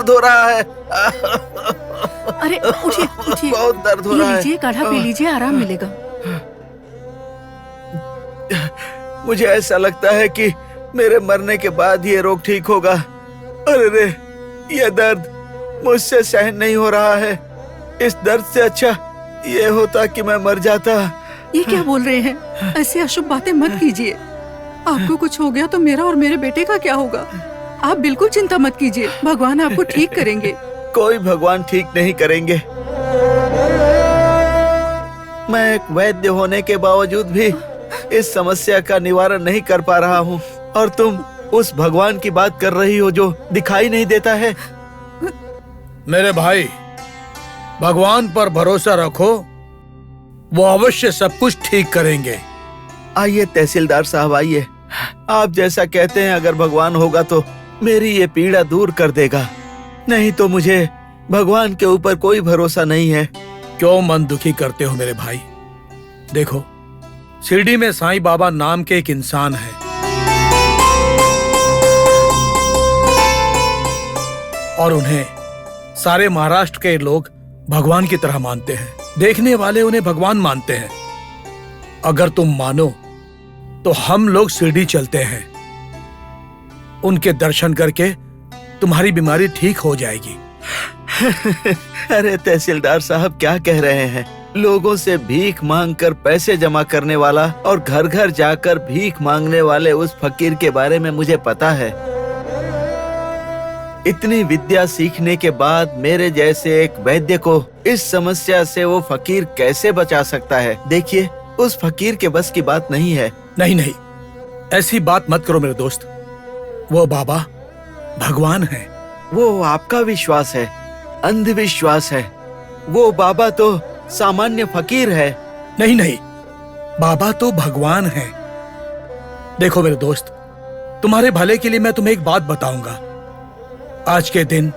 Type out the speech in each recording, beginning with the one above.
दर्द हो रहा है। अरे उठिए उठिए, बहुत दर्द हो रहा है। लीजिए काढ़ा पी लीजिए, आराम मिलेगा। मुझे ऐसा लगता है कि मेरे मरने के बाद ये रोग ठीक होगा। अरे रे, ये दर्द मुझसे सहन नहीं हो रहा है। इस दर्द से अच्छा ये होता कि मैं मर जाता। ये क्या बोल रहे हैं? ऐसी अशुभ बातें मत कीजिए। आपको कुछ हो गया तो मेरा और मेरे बेटे का क्या होगा? आप बिल्कुल चिंता मत कीजिए, भगवान आपको ठीक करेंगे। कोई भगवान ठीक नहीं करेंगे। मैं एक वैद्य होने के बावजूद भी इस समस्या का निवारण नहीं कर पा रहा हूँ, और तुम उस भगवान की बात कर रही हो जो दिखाई नहीं देता है। मेरे भाई, भगवान पर भरोसा रखो, वो अवश्य सब कुछ ठीक करेंगे। आइए तहसीलदार साहब, आइए। आप जैसा कहते हैं, अगर भगवान होगा तो मेरी ये पीड़ा दूर कर देगा, नहीं तो मुझे भगवान के ऊपर कोई भरोसा नहीं है। क्यों मन दुखी करते हो मेरे भाई? देखो, शिरडी में साईं बाबा नाम के एक इंसान है, और उन्हें सारे महाराष्ट्र के लोग भगवान की तरह मानते हैं। देखने वाले उन्हें भगवान मानते हैं। अगर तुम मानो तो हम लोग शिरडी चलते हैं। उनके दर्शन करके तुम्हारी बीमारी ठीक हो जाएगी। अरे तहसीलदार साहब, क्या कह रहे हैं? लोगों से भीख मांगकर पैसे जमा करने वाला और घर घर जाकर भीख मांगने वाले उस फकीर के बारे में मुझे पता है। इतनी विद्या सीखने के बाद मेरे जैसे एक वैद्य को इस समस्या से वो फकीर कैसे बचा सकता है? देखिए, उस फकीर के बस की बात नहीं है। नहीं नहीं, ऐसी बात मत करो मेरे दोस्त। वो बाबा भगवान है। वो आपका विश्वास है, अंधविश्वास है। वो बाबा तो सामान्य फकीर है। नहीं नहीं, बाबा तो भगवान है। देखो मेरे दोस्त, तुम्हारे भले के लिए मैं तुम्हें एक बात बताऊंगा। आज के दिन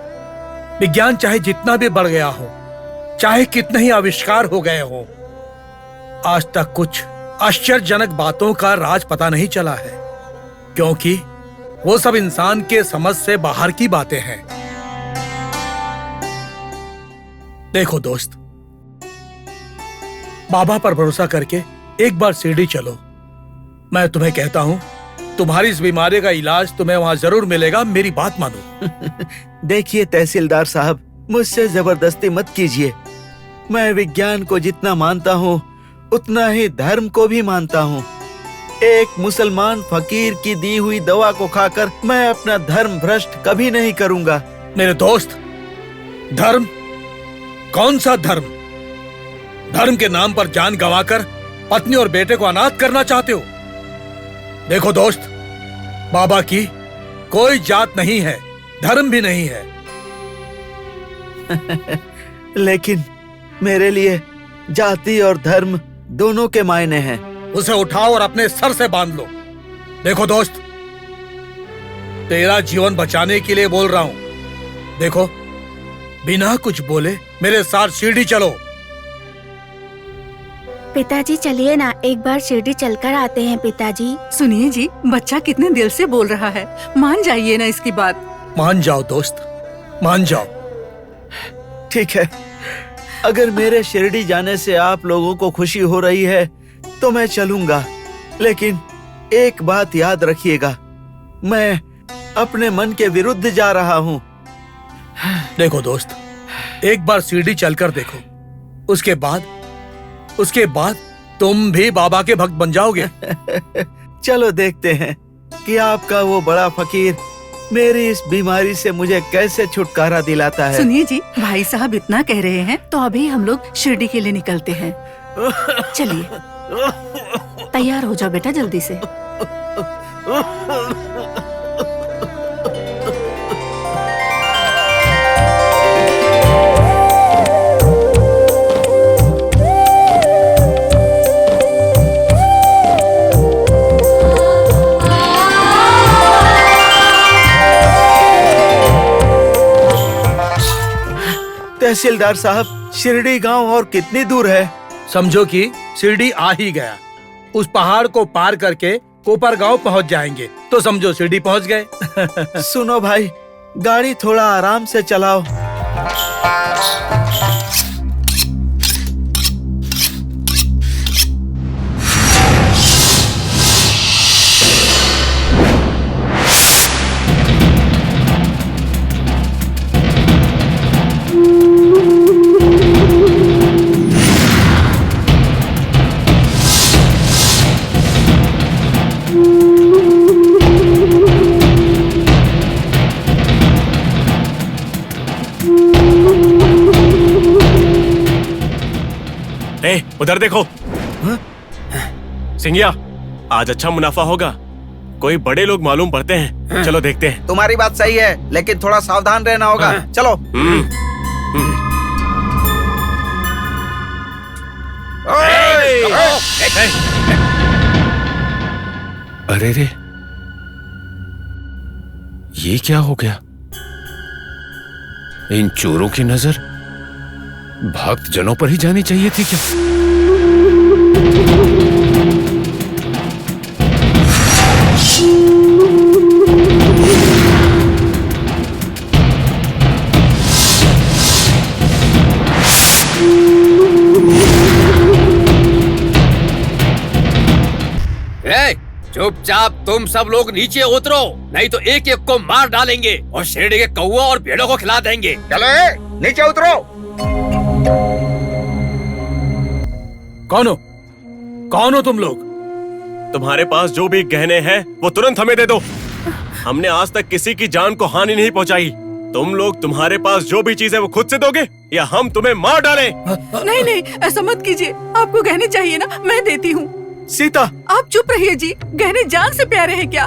विज्ञान चाहे जितना भी बढ़ गया हो, चाहे कितने ही आविष्कार हो गए हो, आज तक कुछ आश्चर्यजनक बातों का राज पता नहीं चला है, क्योंकि वो सब इंसान के समझ से बाहर की बातें हैं। देखो दोस्त, बाबा पर भरोसा करके एक बार शिरडी चलो। मैं तुम्हें कहता हूं, तुम्हारी इस बीमारी का इलाज तुम्हें वहां जरूर मिलेगा। मेरी बात मानो। देखिए तहसीलदार साहब, मुझसे जबरदस्ती मत कीजिए। मैं विज्ञान को जितना मानता हूँ उतना ही धर्म को भी मानता हूँ। एक मुसलमान फकीर की दी हुई दवा को खाकर मैं अपना धर्म भ्रष्ट कभी नहीं करूँगा। मेरे दोस्त, धर्म? कौन सा धर्म? धर्म के नाम पर जान गंवाकर पत्नी और बेटे को अनाथ करना चाहते हो? देखो दोस्त, बाबा की कोई जात नहीं है, धर्म भी नहीं है। लेकिन मेरे लिए जाति और धर्म दोनों के मायने हैं। उसे उठाओ और अपने सर से बांध लो। देखो दोस्त, तेरा जीवन बचाने के लिए बोल रहा हूं। देखो, बिना कुछ बोले मेरे साथ शिरडी चलो। पिताजी चलिए ना, एक बार शिरडी चलकर आते हैं पिताजी। सुनिए जी, बच्चा कितने दिल से बोल रहा है, मान जाइए ना इसकी बात। मान जाओ दोस्त, मान जाओ। ठीक है, अगर मेरे शिरडी जाने से आप लोगों को खुशी हो रही है तो मैं चलूंगा, लेकिन एक बात याद रखिएगा, मैं अपने मन के विरुद्ध जा रहा हूँ। देखो दोस्त, एक बार शिरडी चलकर देखो, उसके बाद तुम भी बाबा के भक्त बन जाओगे। चलो देखते हैं कि आपका वो बड़ा फकीर मेरी इस बीमारी से मुझे कैसे छुटकारा दिलाता है। सुनिए जी, भाई साहब इतना कह रहे हैं तो अभी हम लोग शिरडी के लिए निकलते हैं। चलिए, तैयार हो जाओ बेटा जल्दी से। तहसीलदार साहब, शिरडी गांव और कितनी दूर है? समझो कि शिरडी आ ही गया। उस पहाड़ को पार करके कोपर गांव पहुंच जाएंगे तो समझो शिरडी पहुंच गए। सुनो भाई, गाड़ी थोड़ा आराम से चलाओ। उधर देखो। सिंगिया, आज अच्छा मुनाफा होगा। कोई बड़े लोग मालूम पड़ते हैं। चलो देखते हैं। तुम्हारी बात सही है, लेकिन थोड़ा सावधान रहना होगा। चलो। अरे रे, ये क्या हो गया? इन चोरों की नजर भक्त जनों पर ही जानी चाहिए थी क्या? चुपचाप तुम सब लोग नीचे उतरो, नहीं तो एक एक को मार डालेंगे और शेरडी के कौवा और भेड़ों को खिला देंगे। चलो नीचे उतरो। कौन हो तुम लोग? तुम्हारे पास जो भी गहने हैं वो तुरंत हमें दे दो। हमने आज तक किसी की जान को हानि नहीं पहुंचाई। तुम लोग, तुम्हारे पास जो भी चीज है वो खुद से दोगे या हम तुम्हें मार डालें? नहीं नहीं, ऐसा मत कीजिए। आपको गहने चाहिए ना, मैं देती हूँ। सीता, आप चुप रहिए जी। गहने जान से प्यारे हैं क्या?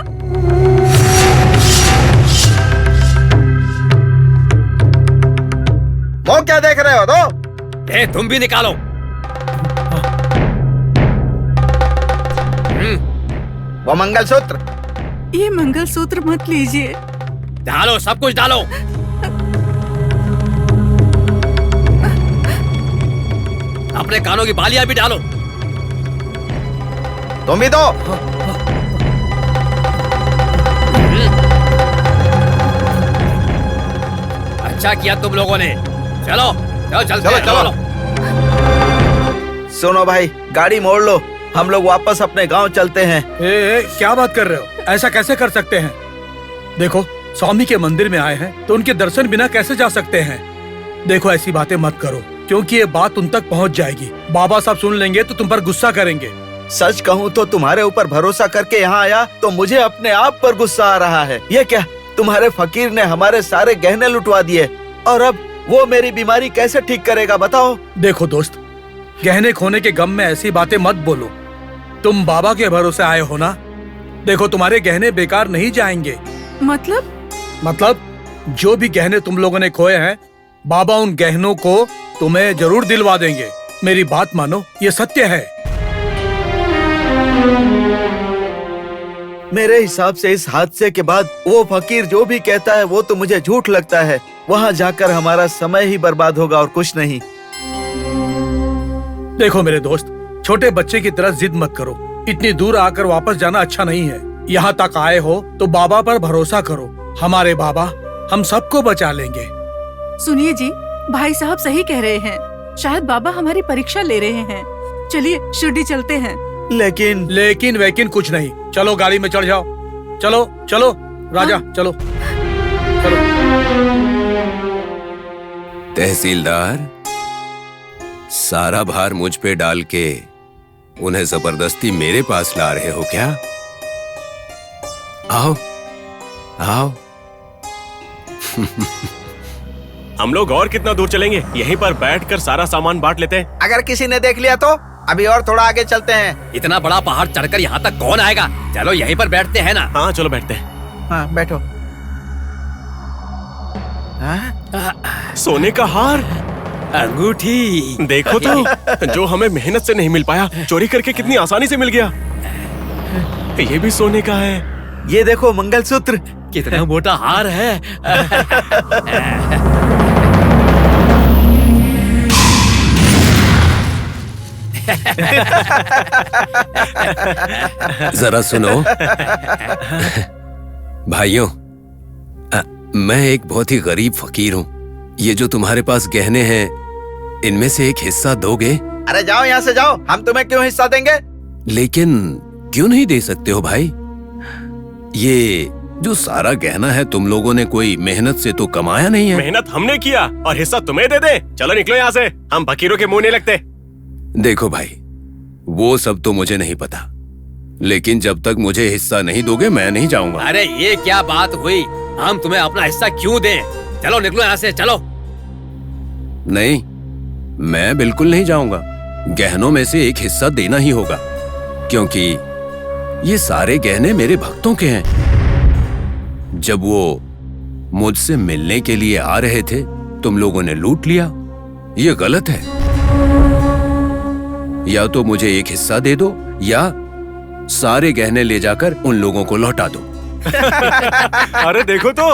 वो क्या देख रहे हो? दो। तुम भी निकालो। वो मंगलसूत्र। ये मंगलसूत्र मत लीजिए। डालो, सब कुछ डालो। अपने कानों की बालियां भी डालो। तुम भी दो। अच्छा किया तुम लोगों ने। चलो चलो चलते हैं, चलो। सुनो भाई, गाड़ी मोड़ लो। हम लोग वापस अपने गांव चलते हैं। क्या बात कर रहे हो? ऐसा कैसे कर सकते हैं? देखो, स्वामी के मंदिर में आए हैं तो उनके दर्शन बिना कैसे जा सकते हैं? देखो, ऐसी बातें मत करो, क्योंकि ये बात तुम तक पहुंच जाएगी। बाबा साहब सुन लेंगे तो तुम पर गुस्सा करेंगे। सच कहूँ तो तुम्हारे ऊपर भरोसा करके यहाँ आया तो मुझे अपने आप पर गुस्सा आ रहा है। ये क्या, तुम्हारे फकीर ने हमारे सारे गहने लुटवा दिए और अब वो मेरी बीमारी कैसे ठीक करेगा, बताओ? देखो दोस्त, गहने खोने के गम में ऐसी बातें मत बोलो। तुम बाबा के भरोसे आए हो ना। देखो, तुम्हारे गहने बेकार नहीं जाएंगे। मतलब जो भी गहने तुम लोगों ने खोए हैं, बाबा उन गहनों को तुम्हें जरूर दिलवा देंगे। मेरी बात मानो, ये सत्य है। मेरे हिसाब से इस हादसे के बाद वो फकीर जो भी कहता है वो तो मुझे झूठ लगता है। वहाँ जाकर हमारा समय ही बर्बाद होगा और कुछ नहीं। देखो मेरे दोस्त, छोटे बच्चे की तरह जिद मत करो। इतनी दूर आकर वापस जाना अच्छा नहीं है। यहाँ तक आए हो तो बाबा पर भरोसा करो। हमारे बाबा हम सबको बचा लेंगे। सुनिए जी, भाई साहब सही कह रहे हैं। शायद बाबा हमारी परीक्षा ले रहे हैं। चलिए शिरडी चलते हैं। लेकिन वेकिन कुछ नहीं। चलो गाड़ी में चढ़ जाओ। चलो चलो राजा, चलो चलो। तहसीलदार, सारा भार मुझ पे डाल के उन्हें जबरदस्ती मेरे पास ला रहे हो क्या? आओ आओ। हम लोग और कितना दूर चलेंगे? यहीं पर बैठकर सारा सामान बांट लेते हैं। अगर किसी ने देख लिया तो अभी और थोड़ा आगे चलते हैं। इतना बड़ा पहाड़ चढ़कर यहाँ तक कौन आएगा? चलो यहीं पर बैठते हैं ना। हाँ चलो बैठते हैं। हाँ बैठो। सोने का हार, अंगूठी। देखो तो, जो हमें मेहनत से नहीं मिल पाया, चोरी करके कितनी आसानी से मिल गया। ये भी सोने का है। ये देखो मंगलसूत्र। कितना मोटा हार है। जरा सुनो भाइयों, मैं एक बहुत ही गरीब फकीर हूँ। ये जो तुम्हारे पास गहने हैं, इनमें से एक हिस्सा दोगे? अरे जाओ यहाँ से जाओ, हम तुम्हें क्यों हिस्सा देंगे? लेकिन क्यों नहीं दे सकते हो भाई? ये जो सारा गहना है तुम लोगों ने कोई मेहनत से तो कमाया नहीं है। मेहनत हमने किया और हिस्सा तुम्हें दे दे। चलो निकलो यहाँ से, हम फकीरों के मुंह नहीं लगते। देखो भाई, वो सब तो मुझे नहीं पता, लेकिन जब तक मुझे हिस्सा नहीं दोगे मैं नहीं जाऊंगा। अरे ये क्या बात हुई? हम तुम्हें अपना हिस्सा क्यों दें? चलो निकलो यहाँ से, चलो। नहीं, मैं बिल्कुल नहीं जाऊंगा। गहनों में से एक हिस्सा देना ही होगा, क्योंकि ये सारे गहने मेरे भक्तों के हैं। जब वो मुझसे मिलने के लिए आ रहे थे, तुम लोगों ने लूट लिया। ये गलत है। या तो मुझे एक हिस्सा दे दो, या सारे गहने ले जाकर उन लोगों को लौटा दो। अरे देखो तो,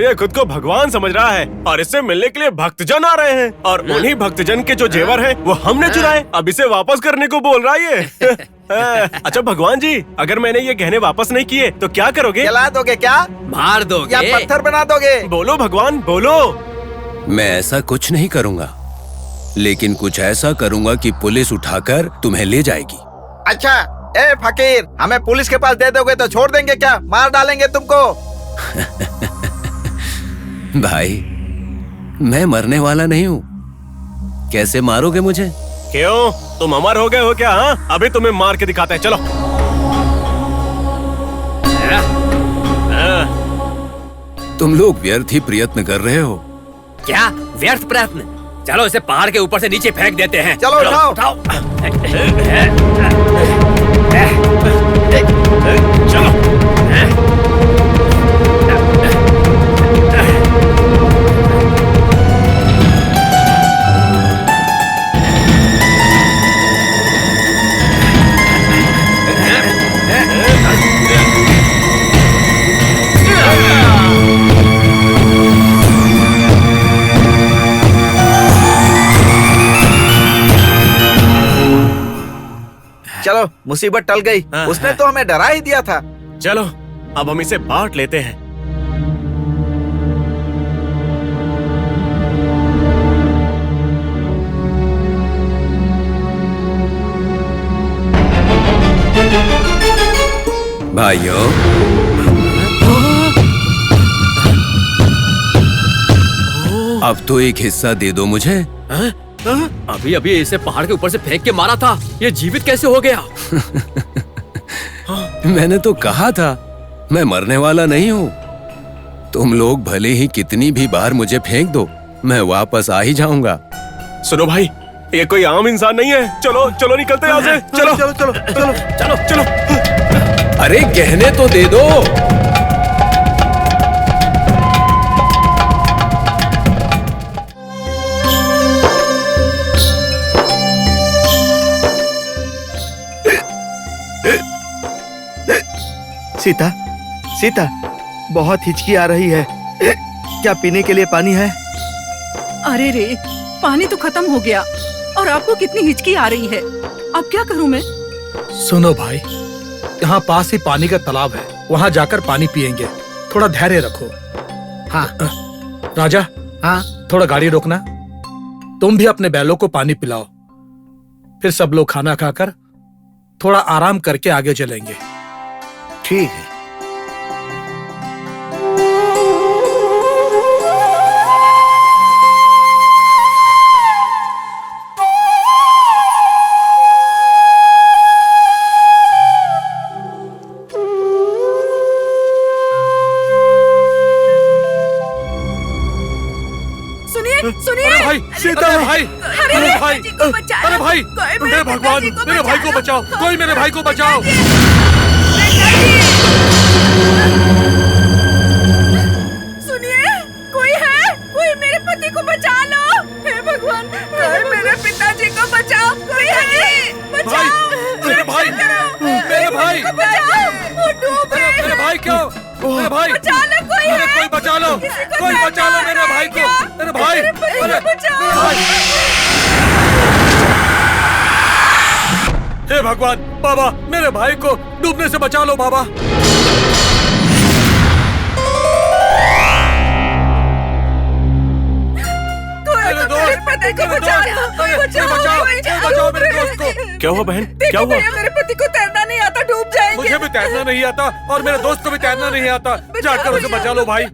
ये खुद को भगवान समझ रहा है और इससे मिलने के लिए भक्तजन आ रहे हैं, और उन्हीं भक्तजन के जो जेवर हैं वो हमने चुराए। अब इसे वापस करने को बोल रहा है ये। अच्छा भगवान जी, अगर मैंने ये गहने वापस नहीं किए तो क्या करोगे? जला दोगे क्या? मार दोगे? या पत्थर बना दोगे? बोलो भगवान, बोलो। मैं ऐसा कुछ नहीं करूंगा, लेकिन कुछ ऐसा करूंगा कि पुलिस उठाकर तुम्हें ले जाएगी। अच्छा, ए फकीर, हमें पुलिस के पास दे दोगे तो छोड़ देंगे क्या? मार डालेंगे तुमको। भाई, मैं मरने वाला नहीं हूँ, कैसे मारोगे मुझे? क्यों, तुम अमर हो गए हो क्या? हाँ, अभी तुम्हें मार के दिखाते हैं, चलो। तुम लोग व्यर्थ ही प्रयत्न कर रहे हो। क्या व्यर्थ प्रयत्न? चलो इसे पहाड़ के ऊपर से नीचे फेंक देते हैं। चलो उठाओ। चलो। चलो, मुसीबत टल गई। उसने तो हमें डरा ही दिया था। चलो, अब हम इसे बांट लेते हैं। भाइयों, अब तो एक हिस्सा दे दो मुझे। अभी अभी इसे पहाड़ के ऊपर से फेंक के मारा था, ये जीवित कैसे हो गया? मैंने तो कहा था, मैं मरने वाला नहीं हूँ। तुम लोग भले ही कितनी भी बार मुझे फेंक दो, मैं वापस आ ही जाऊंगा। सुनो भाई, ये कोई आम इंसान नहीं है। चलो चलो, निकलते हैं यहाँ से। चलो चलो चलो चलो चलो चलो। अरे गहने तो दे दो। सीता, सीता, बहुत हिचकी आ रही है। क्या पीने के लिए पानी है? अरे रे, पानी तो खत्म हो गया और आपको कितनी हिचकी आ रही है। अब क्या करूं मैं? सुनो भाई, यहाँ पास ही पानी का तालाब है, वहाँ जाकर पानी पियेंगे। थोड़ा धैर्य रखो। हाँ राजा, हाँ थोड़ा गाड़ी रोकना। तुम भी अपने बैलों को पानी पिलाओ। फिर सब लोग खाना खाकर थोड़ा आराम करके आगे चलेंगे। ठीक है। सुनिए, अरे भाई, सीता, अरे भाई, अरे भाई, अरे भाई, मेरे भगवान, मेरे भाई को बचाओ, कोई मेरे भाई को बचाओ। सुनिए, कोई है? कोई मेरे पति को बचा लो। हे भगवान, कोई मेरे पिताजी को बचाओ। कोई है? बचाओ। मेरे भाई, मेरे भाई, वो डूब रहे हैं। मेरे भाई क्यों? मेरे भाई, बचा लो, कोई अरे है? कोई बचा लो, कोई बचा लो मेरे भाई को, मेरे भाई, अरे बचाओ। हे भगवान, बाबा, मेरे भाई को डूबने से बचा लो बाबा। मेरे दोस्त, पति को मेरे बचाओ, दोस्त, अरे, बचाओ, बचाओ, बचाओ, बचाओ मेरे दोस्त को। क्या हुआ बहन, क्या देखो हुआ? भैया, मेरे पति को तैरना नहीं आता, डूब जाएंगे। मुझे भी तैरना नहीं आता और मेरे दोस्त को भी तैरना नहीं आता। जाकर उसे बचा लो भाई।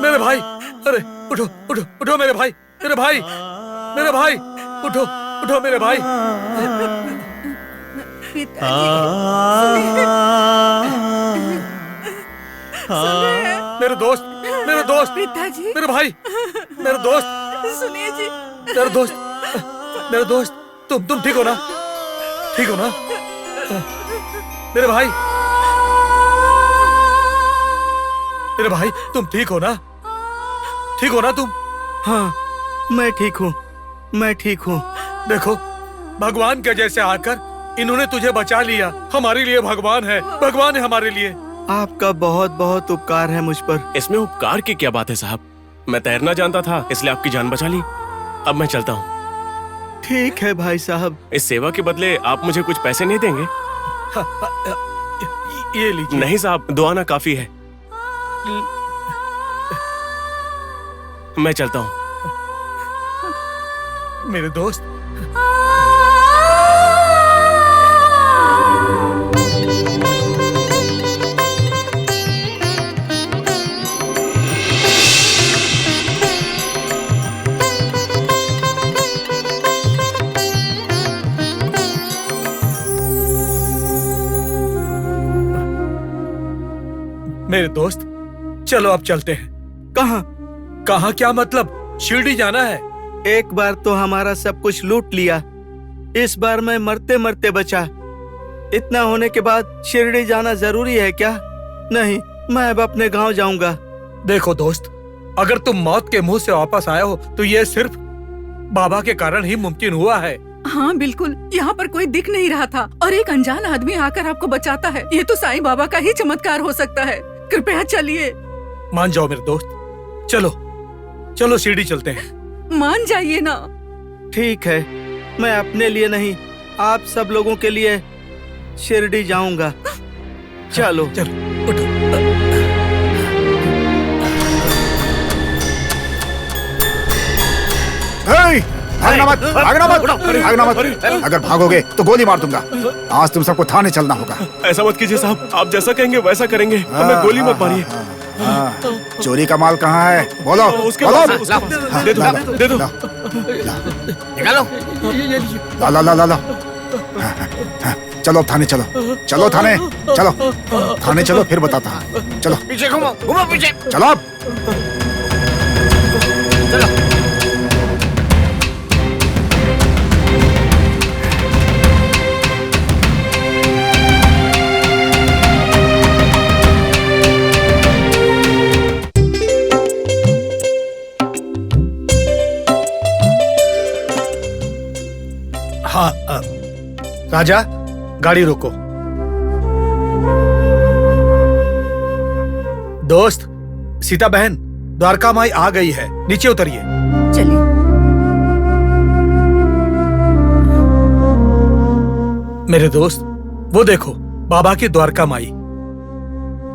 मेरे भाई, अरे उठो उठो उठो मेरे भाई, मेरे भाई, मेरे भाई, उठो उठो मेरे भाई। मेरे दोस्त, मेरे दोस्त, पिताजी, मेरे भाई, मेरे दोस्त, सुनिए जी। मेरे दोस्त, मेरे दोस्त, तुम ठीक हो ना? ठीक हो ना मेरे भाई? मेरे भाई तुम ठीक हो ना? ठीक हो ना तुम? हाँ, मैं ठीक हूँ, मैं ठीक हूँ। देखो, भगवान के जैसे आकर इन्होंने तुझे बचा लिया। हमारे लिए भगवान है, भगवान है हमारे लिए। आपका बहुत बहुत उपकार है मुझ पर। इसमें उपकार की क्या बात है साहब? मैं तैरना जानता था इसलिए आपकी जान बचा ली। अब मैं चलता हूँ। ठीक है भाई साहब। इस सेवा के बदले आप मुझे कुछ पैसे नहीं देंगे? ये लीजिए। नहीं साहब, दुआ ना काफी है। मैं चलता हूँ। मेरे दोस्त, मेरे दोस्त, चलो अब चलते हैं। कहाँ? कहाँ क्या मतलब? शिरडी जाना है। एक बार तो हमारा सब कुछ लूट लिया, इस बार मैं मरते मरते बचा। इतना होने के बाद शिरडी जाना जरूरी है क्या? नहीं, मैं अब अपने गांव जाऊंगा। देखो दोस्त, अगर तुम मौत के मुंह से वापस आए हो तो ये सिर्फ बाबा के कारण ही मुमकिन हुआ है। हाँ बिल्कुल, यहाँ पर कोई दिख नहीं रहा था और एक अनजान आदमी आकर आपको बचाता है। ये तो साईं बाबा का ही चमत्कार हो सकता है। कृपया चलिए। मान जाओ मेरे दोस्त, चलो चलो शिरडी चलते हैं। मान जाइए ना। ठीक है, मैं अपने लिए नहीं, आप सब लोगों के लिए शिरडी जाऊंगा। चलो चलो उठो। भागना मत, भागना मत, भागना मत। अगर भागोगे तो गोली मार दूंगा। आज तुम सबको थाने चलना होगा। ऐसा मत कीजिए साहब, आप जैसा कहेंगे वैसा करेंगे। हमें गोली मत मारिए। चोरी का माल कहाँ है? बोलो, उसके बोलो। पास है, दे दो, दे दो। निकालो। ला ला ला ला ला। चलो थाने चलो, चलो थाने, चलो थाने चलो, फिर बताता हूँ। चलो पीछे घूमो, घूमो पीछे। चलो। चलो। हाँ, राजा, गाड़ी रोको। दोस्त, सीता बहन, द्वारका माई आ गई है, नीचे उतरिए। चलिए। मेरे दोस्त, वो देखो, बाबा की द्वारका माई।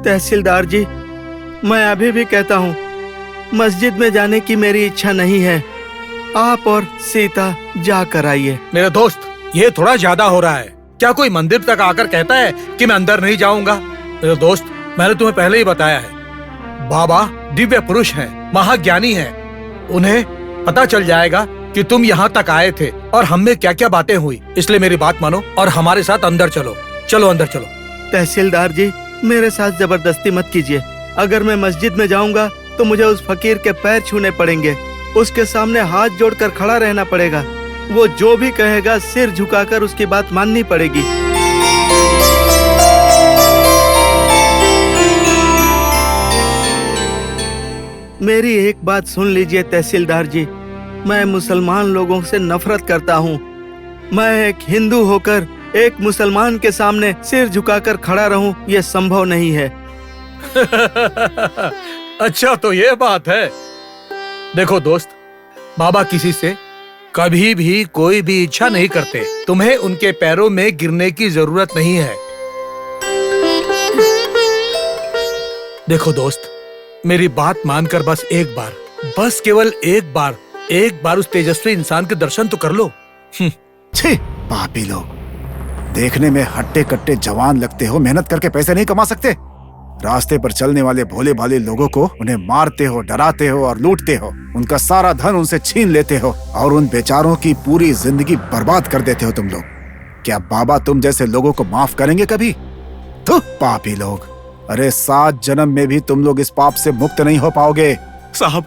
तहसीलदार जी, मैं अभी भी कहता हूँ, मस्जिद में जाने की मेरी इच्छा नहीं है। आप और सीता जाकर आइए। मेरे दोस्त, ये थोड़ा ज्यादा हो रहा है। क्या कोई मंदिर तक आकर कहता है कि मैं अंदर नहीं जाऊंगा? मेरे दोस्त, मैंने तुम्हें पहले ही बताया है, बाबा दिव्य पुरुष हैं, महाज्ञानी हैं। उन्हें पता चल जाएगा कि तुम यहाँ तक आए थे और हम में क्या क्या बातें हुई। इसलिए मेरी बात मानो और हमारे साथ अंदर चलो। चलो अंदर चलो। तहसीलदार जी, मेरे साथ जबरदस्ती मत कीजिए। अगर मैं मस्जिद में जाऊंगा तो मुझे उस फकीर के पैर छूने पड़ेंगे, उसके सामने हाथ जोड़कर खड़ा रहना पड़ेगा। वो जो भी कहेगा सिर झुकाकर उसकी बात माननी पड़ेगी। मेरी एक बात सुन लीजिए तहसीलदार जी, मैं मुसलमान लोगों से नफरत करता हूँ। मैं एक हिंदू होकर एक मुसलमान के सामने सिर झुकाकर खड़ा रहूं, यह संभव नहीं है। अच्छा तो ये बात है। देखो दोस्त, बाबा किसी से कभी भी कोई भी इच्छा नहीं करते। तुम्हें उनके पैरों में गिरने की जरूरत नहीं है। देखो दोस्त, मेरी बात मानकर बस एक बार, बस केवल एक बार उस तेजस्वी इंसान के दर्शन तो कर लो। छी, पापी लोग, देखने में हट्टे कट्टे जवान लगते हो, मेहनत करके पैसे नहीं कमा सकते। रास्ते पर चलने वाले भोले भाले लोगों को उन्हें मारते हो, डराते हो और लूटते हो। उनका सारा धन उनसे छीन लेते हो और उन बेचारों की पूरी जिंदगी बर्बाद कर देते हो तुम लोग। क्या बाबा तुम जैसे लोगों को माफ करेंगे कभी? तो पापी लोग, अरे 7 जन्म में भी तुम लोग इस पाप से मुक्त नहीं हो पाओगे। साहब,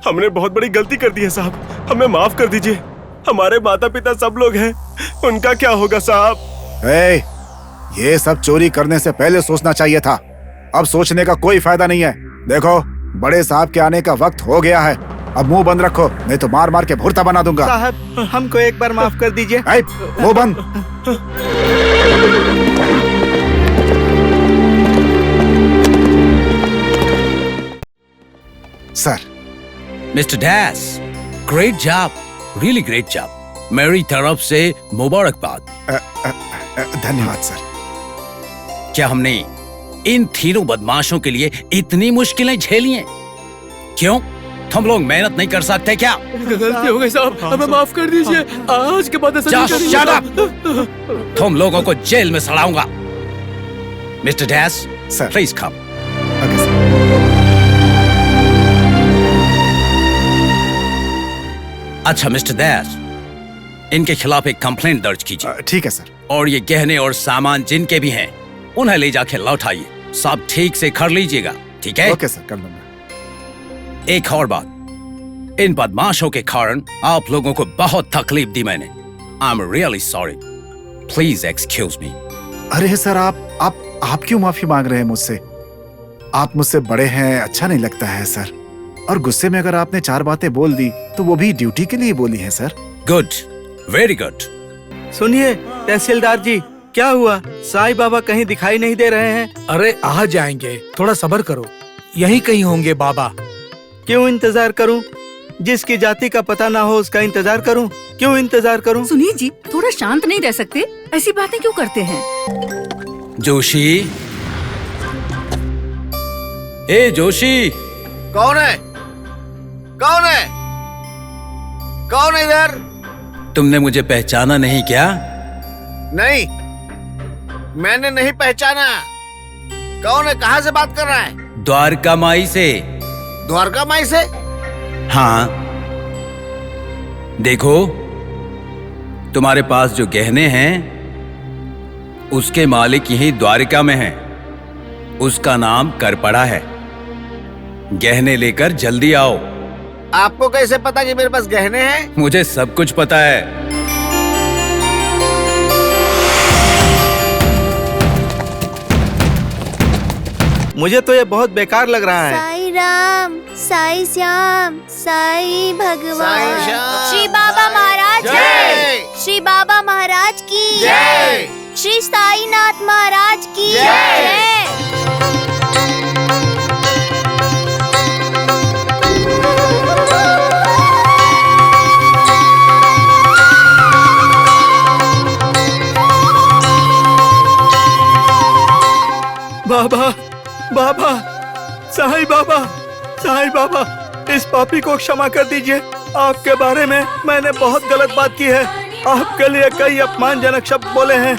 हमने बहुत बड़ी गलती कर दी है साहब, हमें माफ कर दीजिए। हमारे माता पिता सब लोग हैं, उनका क्या होगा साहब? ये सब चोरी करने से पहले सोचना चाहिए था। अब सोचने का कोई फायदा नहीं है। देखो, बड़े साहब के आने का वक्त हो गया है। अब मुंह बंद रखो, नहीं तो मार मार के भुर्ता बना दूंगा। साहब, हमको एक बार माफ कर दीजिए। मुंह बंद। Sir. Mister dash, great job, really great job. मेरी तरफ से मुबारकबाद। धन्यवाद सर। क्या हमने इन तीनों बदमाशों के लिए इतनी मुश्किलें झेली हैं? क्यों, तुम लोग मेहनत नहीं कर सकते क्या? गलती हो गई साहब, हमें माफ कर दीजिए। आज के बाद ऐसा नहीं Just करेंगे। shut up! तुम लोगों को जेल में सड़ाऊंगा। Mister dash, sir. Please come. Okay sir. अच्छा मिस्टर डैश, इनके खिलाफ एक कंप्लेंट दर्ज कीजिए। ठीक है सर। और ये गहने और सामान जिनके भी हैं, उन्हें ले जाके लौटाइए। सब ठीक से कर लीजिएगा, ठीक है? ओके सर, कर लूंगा। एक और बात, इन बदमाशों के कारण आप लोगों को बहुत तकलीफ दी मैंने। I am really sorry, please excuse me. अरे सर, आप क्यों माफी मांग रहे हैं मुझसे? आप मुझसे बड़े हैं, अच्छा नहीं लगता है सर। और गुस्से में अगर आपने 4 बातें बोल दी तो वो भी ड्यूटी के लिए बोली है सर। Good, very good. सुनिए तहसीलदार जी, क्या हुआ? साईं बाबा कहीं दिखाई नहीं दे रहे हैं। अरे आ जाएंगे, थोड़ा सब्र करो, यहीं कहीं होंगे बाबा। क्यों इंतजार करूं? जिसकी जाति का पता ना हो उसका इंतजार करूं? क्यों इंतजार करूं? सुनिए जी, थोड़ा शांत नहीं रह सकते? ऐसी बातें क्यों करते हैं? जोशी, ए जोशी। कौन है? कौन है? कौन है इधर? तुमने मुझे पहचाना नहीं क्या? नहीं, मैंने नहीं पहचाना। कौन है? कहाँ से बात कर रहा है? द्वारका माई से। द्वारका माई से? हाँ, देखो, तुम्हारे पास जो गहने हैं उसके मालिक यही द्वारिका में हैं। उसका नाम करपड़ा है। गहने लेकर जल्दी आओ। आपको कैसे पता कि मेरे पास गहने हैं? मुझे सब कुछ पता है। मुझे तो ये बहुत बेकार लग रहा है। साई राम, साई श्याम, साई भगवान, साई श्याम। श्री बाबा महाराज जय। की, श्री बाबा महाराज की जय। श्री साईनाथ महाराज की जय। बाबा, बाबा, साईं बाबा, साईं बाबा, इस पापी को क्षमा कर दीजिए। आपके बारे में मैंने बहुत गलत बात की है। आपके लिए कई अपमानजनक शब्द बोले हैं।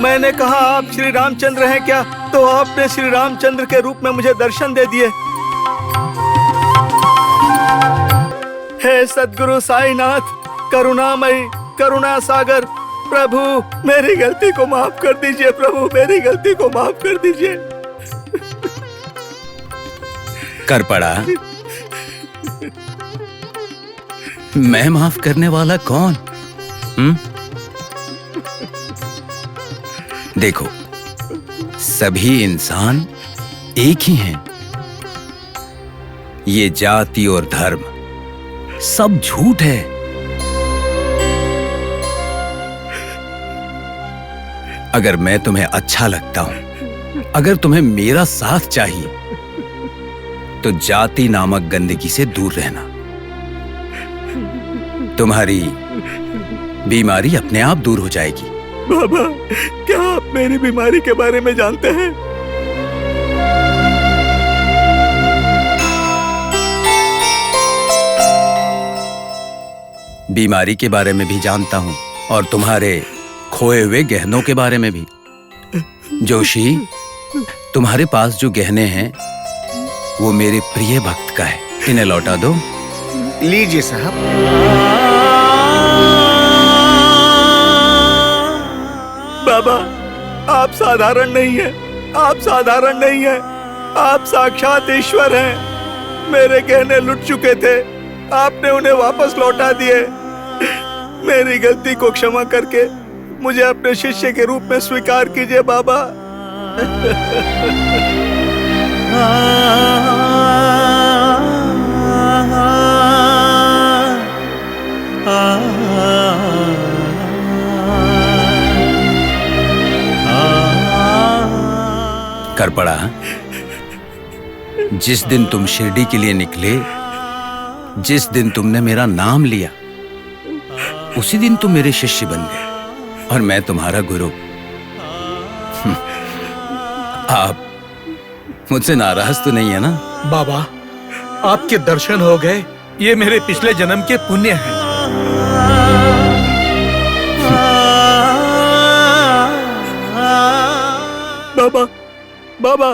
मैंने कहा आप श्री रामचंद्र हैं क्या? तो आपने श्री रामचंद्र के रूप में मुझे दर्शन दे दिए। हे सद्गुरु साईनाथ, करुणामयी, करुणा सागर, प्रभु मेरी गलती को माफ कर दीजिए। प्रभु मेरी गलती को माफ कर दीजिए। करपड़ा, मैं माफ करने वाला कौन? देखो, सभी इंसान एक ही हैं। ये जाति और धर्म सब झूठ है। अगर मैं तुम्हें अच्छा लगता हूं, अगर तुम्हें मेरा साथ चाहिए, तो जाति नामक गंदगी से दूर रहना। तुम्हारी बीमारी अपने आप दूर हो जाएगी। बाबा, क्या आप मेरी बीमारी के बारे में जानते हैं? बीमारी के बारे में भी जानता हूं और तुम्हारे खोए हुए गहनों के बारे में भी। जोशी, तुम्हारे पास जो गहने हैं वो मेरे प्रिय भक्त का है। इन्हें लौटा दो। लीजिए साहब। बाबा, आप साधारण नहीं हैं। आप साधारण नहीं हैं। आप साक्षात ईश्वर हैं। मेरे गहने लुट चुके थे, आपने उन्हें वापस लौटा दिए। मेरी गलती को क्षमा करके मुझे अपने शिष्य के रूप में स्वीकार कीजिए बाबा। कर पड़ा। जिस दिन तुम शिरडी के लिए निकले, जिस दिन तुमने मेरा नाम लिया, उसी दिन तुम मेरे शिष्य बन गए और मैं तुम्हारा गुरु। आप मुझसे नाराज तो नहीं है ना? बाबा, आपके दर्शन हो गए, ये मेरे पिछले जन्म के पुण्य हैं। बाबा, बाबा,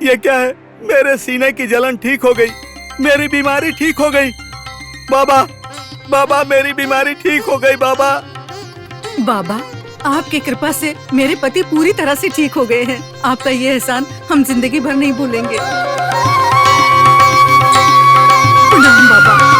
ये क्या है? मेरे सीने की जलन ठीक हो गई। मेरी बीमारी ठीक हो गई। बाबा, बाबा, मेरी बीमारी ठीक हो गई बाबा। बाबा, आपकी कृपा से मेरे पति पूरी तरह से ठीक हो गए हैं। आपका ये एहसान हम जिंदगी भर नहीं भूलेंगे। प्रणाम बाबा।